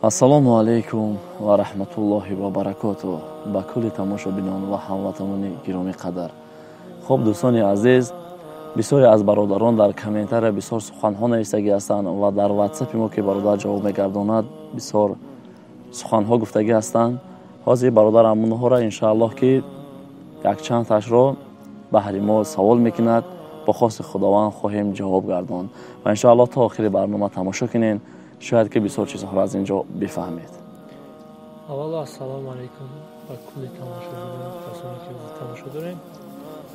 ассалому алайкум ва раҳматуллоҳи ва баракотуҳ ба кулли тамошобинон ва ҳамватанони гиромӣ қадар. хуб дӯстони азиз, бисёре аз бародарон дар комментария бисёр суханҳо нависагӣ ҳастанд ва дар ватсапи мо ки бародар ҷавоб мегардонад бисёр суханҳо гуфтагӣ ҳастанд. ҳозир бародар амонҳоро иншааллоҳ ки якчандташро баҳри мо савол мекунад, бо хоси худованд хоҳем ҷавоб гардонд ва иншааллоҳ то охири барнома тамошо кунед, шояд ки бисёр чизҳоро аз инҷо бифаҳмед. аввало ассалому алайкум ба кулли тамошобинон, касоне ки тамошо дорем.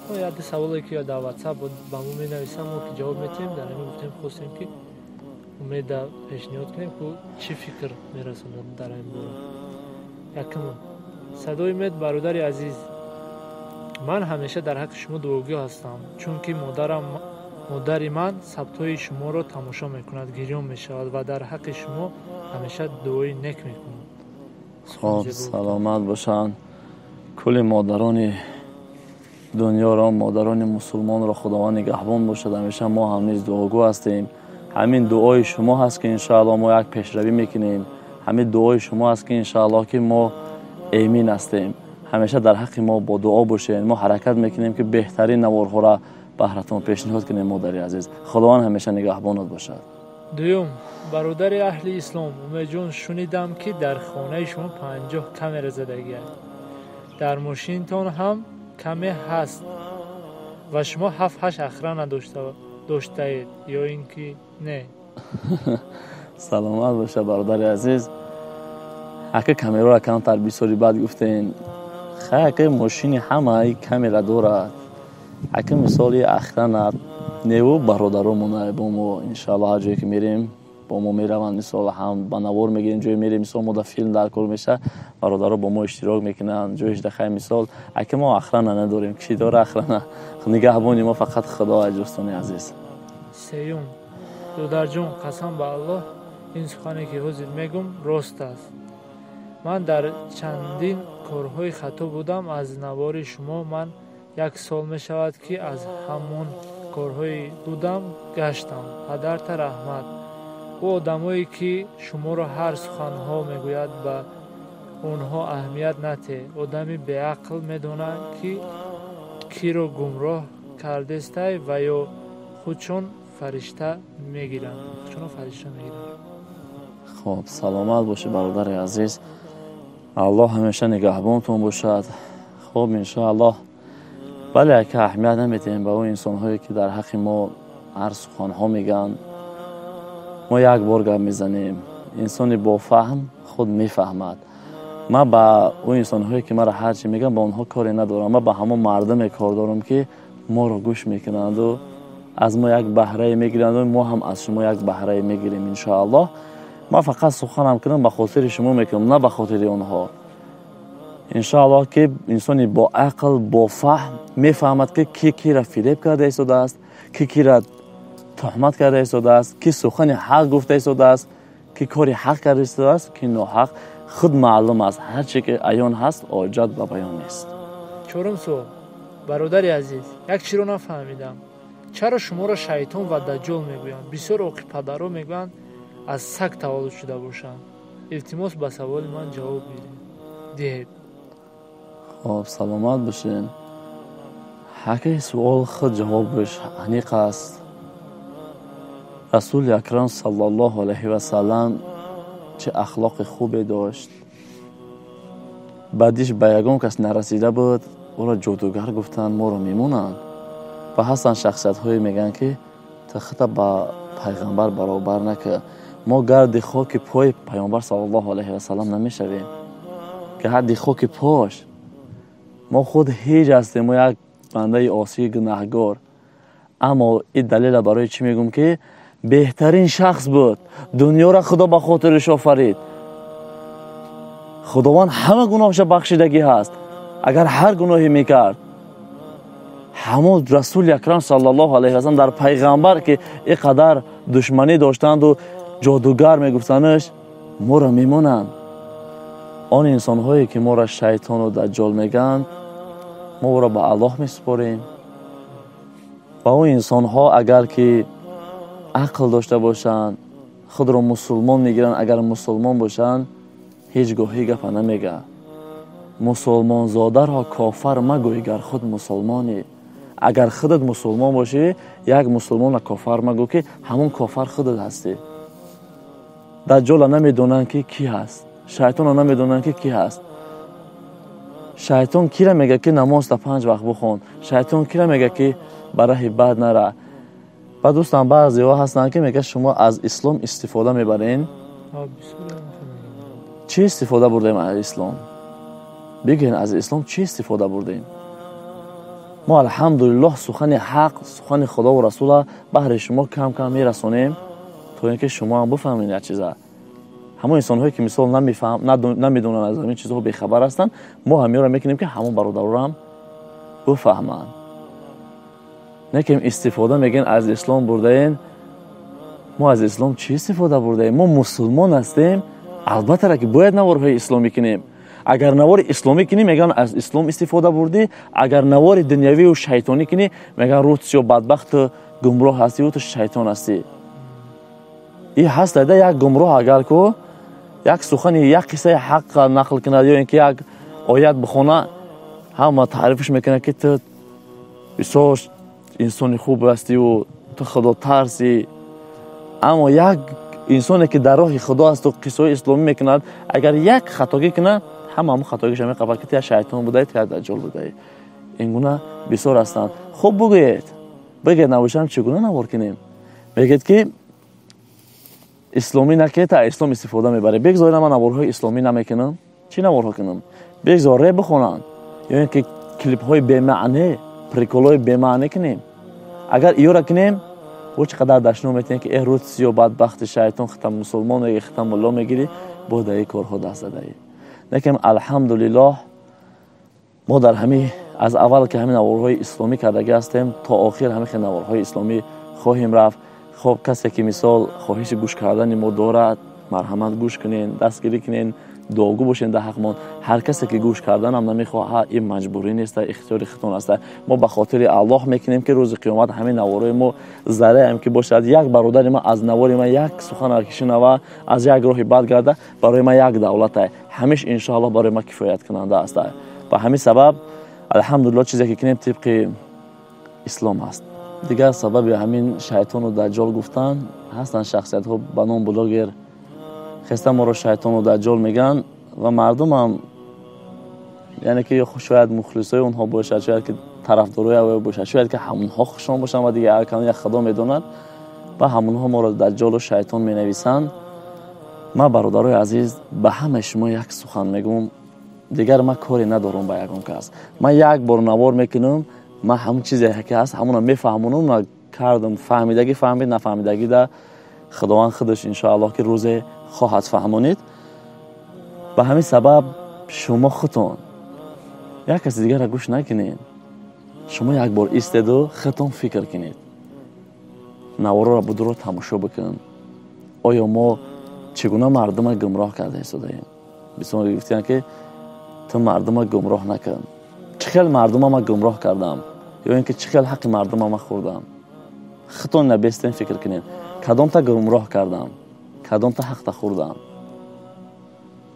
мо яде саволе ки дар ватсап ба мо менависанд, мо ки ҷавоб метиҳем, дар ин гуфтем хостем ки умеда пешниҳод кунем ки чӣ фикр мерасонад дар ин бора. Якум садои мед бародари азиз, ман ҳамеша дар ҳаққи шумо дуогӯ ҳастам, чунки модари ман сабтҳои шуморо тамошо мекунад, гирён мешавад ва дар ҳаққи шумо ҳамеша дуои нек мекунад. хоб саломат бошанд. кулли модарони дунёро, модарони мусулмонро худованд нигаҳбон бошад. ҳамеша мо ҳам низ дуогӯ ҳастем. ҳамин дуои шумо ҳаст ки иншааллоҳ мо як пешравӣ мекунем. ҳамин дуои шумо ҳаст ки иншааллоҳ ки мо эмин ҳастем. ҳамеша дар ҳаққи мо бо дуо бошед. мо ҳаракат мекунем ки беҳтарин наворҳоро баҳратон пешниҳод кунем. модари азиз, худованд ҳамеша нигаҳбонат бошад. дуюм, бародари аҳли ислом, умедҷон шунидам ки дар хонаи шумо 50 камера задагӣ аст. дар мошинтон ҳам каме ҳаст ва шумо 7-8 охрана доштаед ё ин ки не? саломат боша бародари азиз. ҳака камераро камтар бисёри баъд гуфтен. хака мошини ҳамаи камера дорад. ҳака мисоли охрана неву бародаромона бо мо иншааллоҳ ҳар ҷое ки мерем бо мо мераванд. мисол ҳам ба навор мегирем, ҷое мерем, мисол мо дар филм дар кор меша, бародаро бо мо иштирок мекунанд. ҷоеш дахай мисол ака мо охрана надорем, киши дора охрана, нигаҳбони мо фақат худо аст. дӯстони азиз, сеюм, додарҷон, қасам ба Аллоҳ, ин сухане ки ҳозир мегӯм рост аст. ман дар чандин корҳои хато будам. аз навори шумо ман 1 сол мешавад ки аз ҳамон корҳои будам гаштам. падарта раҳмат. ӯ одамое ки шуморо ҳар суханҳо мегӯяд, ба онҳо аҳамият нате. одами беақл медонад ки киро гумроҳ кардестай ва ё худшон фаришта мегиранд. хоб саломат боши бародари азиз. аллоҳ ҳамеша нигаҳбонтон бошад. хоб иншааллоҳ. бале ака аҳамият наметиҳем ба ӯ инсонҳое ки дар ҳаққи мо ҳар суханҳо мегӯянд. мо як бор гап мезанем. инсони бофаҳм худ мефаҳмад. ман ба ӯ инсонҳое ки маро ҳар чӣ мегӯянд ба онҳо коре надорам. ман ба ҳамон мардаме кор дорам ки моро гӯш мекунанду аз мо як баҳрае мегиранду мо ҳам аз шумо як баҳрае мегирем иншааллоҳ. ман фақат суханам кунам ба хотири шумо мекунам, на ба хотири онҳо. иншааллоҳ ки инсони боақл, бофаҳм мефаҳмад ки ки кира фиреб карда истодааст, ки кира тӯҳмат карда истодааст, ки сухани ҳақ гуфта истодааст, ки кори ҳақ карда истодааст, ки ноҳақ. худ маълум аст. ҳар чӣ ки аён ҳаст оҷат ба баён нест. чорум суол, бародари азиз, як чиро нафаҳмидам. чаро шуморо шайтон ва даҷҷол мегӯянд? бисёр оқипадаро мегӯянд аз саг таваллуд шуда бошанд. илтимос ба саволи ман ҷавоб диҳед. хоб саломат бошед. ҳаққи суол худ ҷавобаш аниқ аст. расули акрам саллаллоҳу алайҳи васалам чӣ ахлоқи хубе дошт. баъдиш ба ягон кас нарасида буд, ӯро ҷодугар гуфтанд, моро мемонанд. ва ҳастанд шахсиятҳое мегӯянд ки ту хата ба пайғамбар баробар накард. мо гарди хоки пои пайғамбар саллаллоҳу алайҳи васалам намешавем. гарди хоки пош. мо худ ҳеҷ ҳастем. мо як бандаи осии гунаҳгор. аммо ин далела барои чӣ мегӯм ки беҳтарин шахс буд. дунёро худо ба хотириш офарид. худованд ҳама гуноҳша бахшидагӣ ҳаст. агар ҳар гуноҳе мекард, ҳамон расули акрам саллаллоҳу алайҳи васалам дар пайғамбар ки ин қадар душманӣ доштанду ҷодугар мегуфтанаш, моро мемонанд. он инсонҳое ки моро шайтону даҷҷол мегӯянд, ما او را به الله میسپاریم. و اون انسان ها اگر که عقل داشته باشند خود را مسلمان میگیرن، اگر مسلمان باشند هیچ گاهی گپ نمیگه. مسلمان زاده را کافر مگوی گر خود مسلمانی. اگر خودت مسلمان باشی یک مسلمان را کافر مگو که همون کافر خودت هستی. دجال نمیدونن که کی هست، شیطان نمیدونن که کی هست. شیطان کی را میگه که نماز تا 5 وقت بخون، شیطان کی را میگه که برای بد نره. و دوستان بعضی ها هستن که میگه شما از اسلام استفاده میبرین. چی استفاده بردیم از اسلام؟ بگین از اسلام چی استفاده بردیم؟ ما الحمدلله سخن حق، سخن خدا و رسول بهر شما کم کم میرسونیم تا اینکه شما هم بفهمین یک چیزا. همون انسان هایی که مثال نمیدونن از این چیزها بیخبر هستن، ما هم را میکنیم که همون برادرها هم بفهمن. نکیم استفاده میگن از اسلام بردین. ما از اسلام چی استفاده بردیم؟ ما مسلمان هستیم، البته را که باید نوارهای اسلامی کنیم. اگر نوار اسلامی کنی میگن از اسلام استفاده بردی، اگر نوار دنیوی و شیطانی کنی میگن روت یا بدبخت گمراه هستی و تو شیطان هستی. این هست یک گمراه اگر کو یک سخن یک قصه حق نقل کنه یا اینکه یک آیت بخونه همه تعریفش میکنه که تو بسیار انسان خوب هستی و تو خدا ترسی. اما یک انسانی که در راه خدا است و قصه اسلامی میکند اگر یک خطاگی کنه همون خطاگیش میقبل که تو شیطان بوده تو دجال بوده. اینگونه بسیار هستند. خب بگید نوشم چگونه نوار کنیم؟ میگید که اسلامی نکه تا اسلام استفاده میبره. بگذارید من نوارهای اسلامی نمیکنم. چی نوارها کنم؟ بگذار بخونن یا اینکه کلیپ های بی معنی، پریکول های بی معنی کنیم. اگر ایو را کنیم و چقدر دشنو میتونیم که روت یا بدبخت شیطان ختم مسلمان و ختم ملا میگیری با در این کارها دست دهی. لیکن الحمدلله ما در همین از اول که همین نوارهای اسلامی کردگی هستیم تا آخر همین نوارهای اسلامی خواهیم رفت. خب کسی که مثال خواهش گوش کردن ما دارد مرحمت گوش کنین، دستگیری کنین، دعاگو باشین در حقمون. هر کسی که گوش کردن هم نمیخواه این مجبوری نیست، اختیار خودتون است. ما به خاطر الله میکنیم که روز قیامت همین نوارای ما ذره هم که باشد یک برادر ما از نوار ما یک سخن کشنه از یک راه بد گرده برای ما یک دولت است، همیشه ان شاء الله برای ما کفایت کننده است. و همین سبب الحمدلله چیزی که کنیم طبق اسلام است. دیگر سبب همین شیطان و دجال گفتن هستن شخصیت ها به نام بلاگر خسته ما رو شیطان و دجال میگن و مردم هم یعنی که شاید مخلصای اونها باشد، شاید که طرفدارای او باشد، شاید که همونها خوششان باشن و دیگه ارکان یک خدا میدوند و همونها ما رو دجال و شیطان مینویسند. ما برادرای عزیز به همه شما یک سخن میگم، دیگر ما کاری ندارم با یگان کس. ما یک بار نوار میکنم، ما همون چیزی که هست همون میفهمونم، نه کردم فهمیدگی فهمید نفهمیدگی ده خداوند خودش ان شاء الله که روز خواهد فهمونید. به همین سبب شما خودتون یک کسی دیگر را گوش نکنید. شما یک بار ایستید و خودتون فکر کنید، نوارا را بدرو تماشا بکن. آیا ما چگونه مردم را گمراه کرده ایستادیم؟ بسیار گفتن که تو مردم را گمراه نکن. چه خیلی مردم ما گمراه کردم یا اینکه چه خیلی حق مردم ما خوردم؟ خودتون نبستین فکر کنید کدام تا گمراه کردم، کدام تا حق تا خوردم.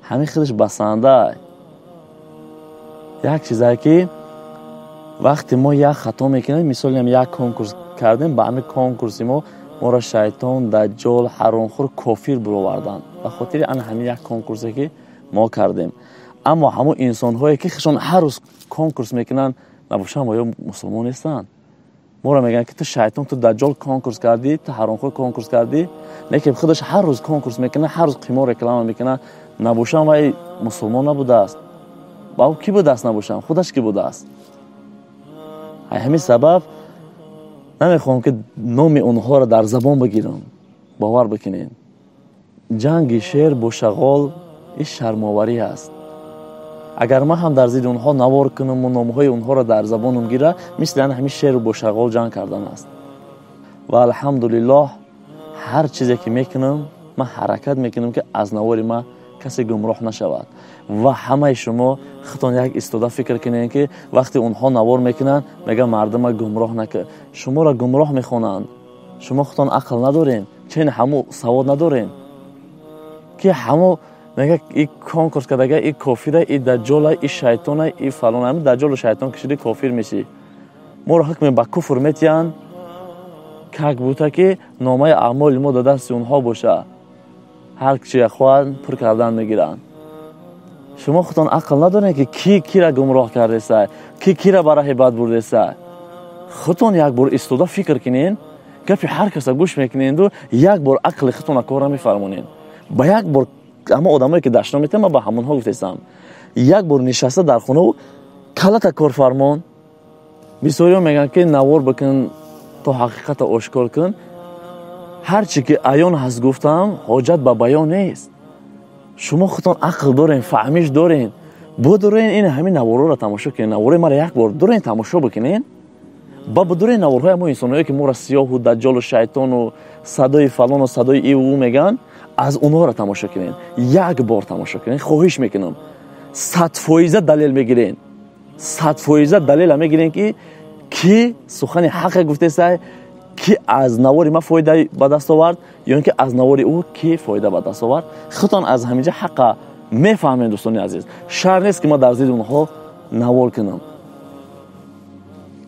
همین خودش بسنده یک چیزایی که وقتی ما یک خطا میکنیم، مثلا هم یک کنکورس کردیم، به همین کنکورس ما را شیطان، دجال، حرامخور، کافر برآوردن به خاطر ان همین یک کنکورسی که ما کردیم. اما همون انسان هایی که خشون هر روز کنکورس میکنن نباشن آیا مسلمان نیستن؟ ما را میگن که تو شیطان، تو دجال کنکورس کردی، تو حرامخور کنکورس کردی، لیکن خودش هر روز کنکورس میکنه، هر روز قمار رکلام میکنه، نباشن و مسلمان نبوده است. با او کی بوده است نباشن؟ خودش کی بوده است؟ همین سبب نمیخوام که نام اونها را در زبان بگیرم. باور بکنین جنگ شیر با شغال این شرماوری است. اگر ما هم در زیر اونها نوار کنم و نامهای اونها را در زبانم گیره، مثل همین شیر با شغال جنگ کردن است. و الحمدلله هر چیزی که میکنم من حرکت میکنم که از نوار ما کسی گمراه نشود. و همه شما خودتان یک استوده فکر کنین که وقتی اونها نوار میکنن میگه مردم گمراه نکن. شما را گمراه میخوانند. شما خودتان عقل ندارین، چین همو سواد ندارین که همو میگه این کنکورس کردگه این کافره، این دجاله، این شیطانه، این فلانه. همین دجال و شیطان کشیدی کافر میشی. ما را حکم به کفر میتین که بوده که نامه اعمال ما در دست اونها باشه. هر چی خواهند پر کردن میگیرن. شما خودتان عقل ندارین که کی را گمراه کرده است، کی را برای بد برده است. خودتان یک بار استوده فکر کنین، گپی هر کس گوش میکنین و یک بار عقل خودتان کار میفرمونین. با یک بار اما آدمایی که دشنا میتن ما با همونها گفتم یک بار نشسته در خونه و کلت کار فرمان. بسیاری میگن که نوار بکن تا حقیقت آشکار کن. هر چی که عیان هست گفتم حاجت به بیان نیست. شما خودتان عقل دارین، فهمیش دارین، بدورین این همین نوارا را تماشا کنین. نوار ما را یک بار دورین تماشا بکنین. با بدورین نوارهای ما انسانایی که ما را سیاه و دجال و شیطان و صدای فلان و صدای ای و او میگن، از اونها را تماشا کنین. یک بار تماشا کنین. خواهش میکنم 100% دلیل میگیرین. 100% دلیل میگیرین که کی سخن حق گفته است، کی از نوار ما فایده به دست آورد یا اینکه از نوار او کی فایده به دست آورد. خودتان از همینجا حق میفهمین دوستان عزیز. شر نیست که ما در ضد اونها نوار کنم.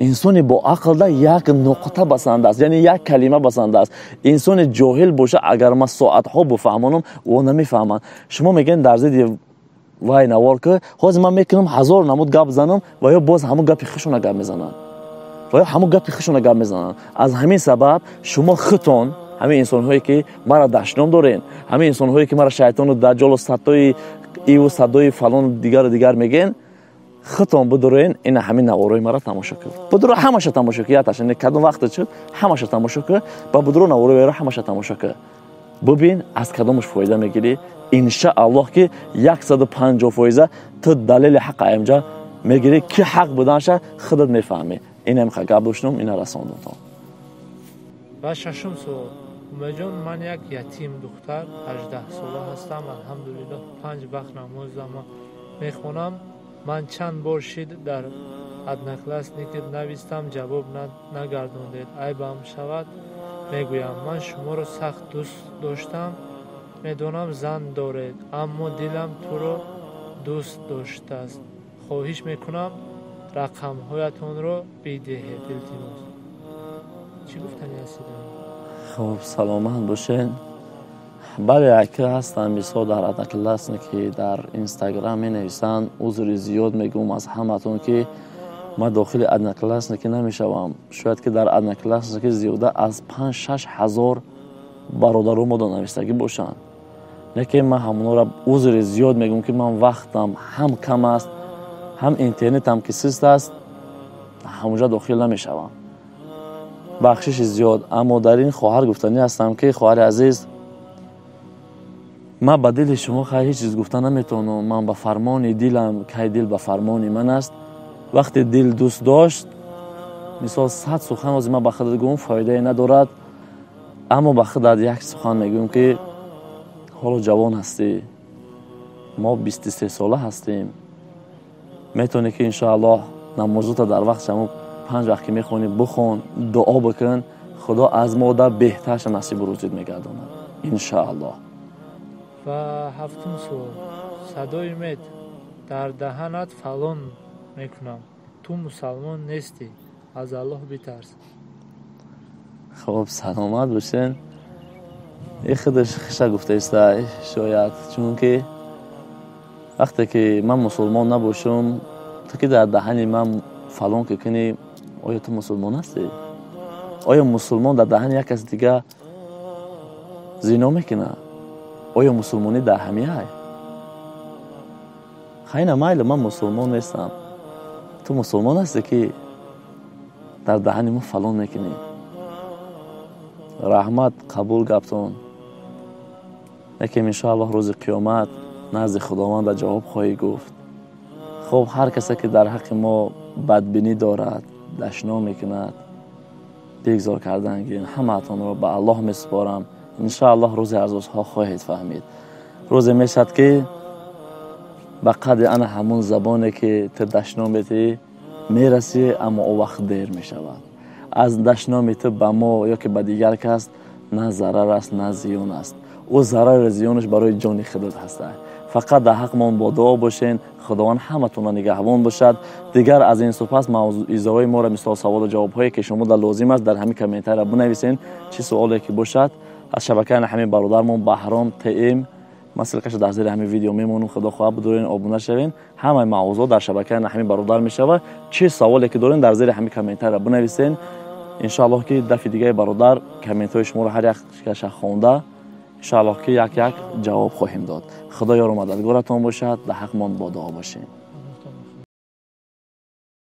انسان با عقل ده یک نقطه بسنده است، یعنی یک کلمه بسنده است. انسان جاهل باشه اگر ما ساعت ها بفهمانم او نمیفهمن. شما میگین در ضد وای نوار که حاضر من میکنم 1000 نمود گپ بزنم و یا باز همون گپ خشون گپ میزنن و یا همون گپ خشون گپ میزنن. از همین سبب شما خودتون همین انسان هایی که مرا دشنام دارین، همین انسان هایی که مرا شیطان و دجال و صدای ای و صدای فلان دیگر میگین، خودتون بدورین این همین نوارای مرا تماشا کن. بدورو همش تماشا کن. یادش نه کدوم وقت شد همش تماشا کن. با بدورو نوارای همش تماشا کن. ببین از کدومش فایده میگیری. ان شاء الله که 150% تو دلیل حق اینجا میگیری که حق بودنش خودت میفهمی. این هم گپ داشتم اینا رسوندم تو. و ششم سوال. جان من یک یتیم دختر 18 ساله هستم. الحمدلله 5 وقت نماز میخونم. من چند بار شد در ادنا کلاس نوشتم جواب نگرداندید. عیبم شود میگویم من شما را سخت دوست داشتم. میدونم زن دارید اما دلم تو را دوست داشته است. خواهش میکنم رقم هایتان را بدهید. التماس. چی گفتنی هستید؟ خب سلامت باشین. بله اکه هستن بسیار در ادنا کلاس که در اینستاگرام می نویسن. عذر زیاد میگم از همتون که ما داخل ادنا کلاس که نمیشوم. شاید که در ادنا کلاس که زیاده از 5-6 هزار برادران ما نوشتگی باشن. لیکن من همونا را عذر زیاد میگم که من وقتم هم کم است، هم اینترنتم که سست است، همونجا داخل نمیشوم. بخشش زیاد. اما در این خواهر گفتنی هستم که خواهر عزیز من به دل شما خیلی هیچ چیز گفتن نمیتونم. من به فرمان دلم که دل به فرمان من است. وقتی دل دوست داشت مثال 100 سخن از من به خودت گفتم فایده ندارد. اما به خودت یک سخن میگم که حالا جوان هستی، ما 23 ساله هستیم، میتونی که انشاءالله نمازت در وقت شما 5 وقت که میخونی بخون، دعا بکن، خدا از ما در بهترش نصیب روزت میگرداند انشاءالله. و هفتم سوال. صدای امید در دهنت فلان میکنم تو مسلمان نیستی، از الله بترس. خب سلامت باشین. این خودش خیشه گفته است شاید، چون که وقتی که من مسلمان نباشم تو که در دهن من فلان که کنی، آیا تو مسلمان هستی؟ آیا مسلمان در دهن یک کس دیگه زنا میکنه؟ آیا مسلمانی در همیه؟ خیلی مایل من مسلمان نیستم. تو مسلمان هستی که در دهن من فلان میکنی. رحمت قبول گفتون. لیکن انشاءالله روز قیامت نزد خداوند جواب خواهی گفت. خب هر کسی که در حق ما بدبینی دارد، دشنا میکند، دیگزار کردن گیرین، همه اتان رو به الله میسپارم. انشاءالله روز عرضها خواهید فهمید. روز میشد که به قد انا همون زبانی که تو دشنامیتی میرسی، اما او وقت دیر میشود. از دشنامیت به ما یا که به دیگر کس نه ضرر است نه زیان است. او ضرر زیانش برای جان خودت هست. فقط در حق ما با دعا باشین، خداوند همتون نگهبان باشد. دیگر از این سپس موضوعای ما را مثل سوال و جواب هایی که شما در لازم است در همین کامنت را بنویسین. چه سوالی که باشد از شبکه همین برادرمون بهرام تیم مثل کش در زیر همین ویدیو میمونم. خدا خواه بدورین آبونه شوین. همه موضوع در شبکه همین برادر میشود. چه سوالی که دارین در زیر همین کامنت را بنویسین. ان شاء الله که دفعه دیگه برادر کامنت های شما رو هر یک کش خوانده ان شاء الله که یک جواب خواهیم داد. خدا یار و مددگارتان باشد. در حق من با دعا باشین.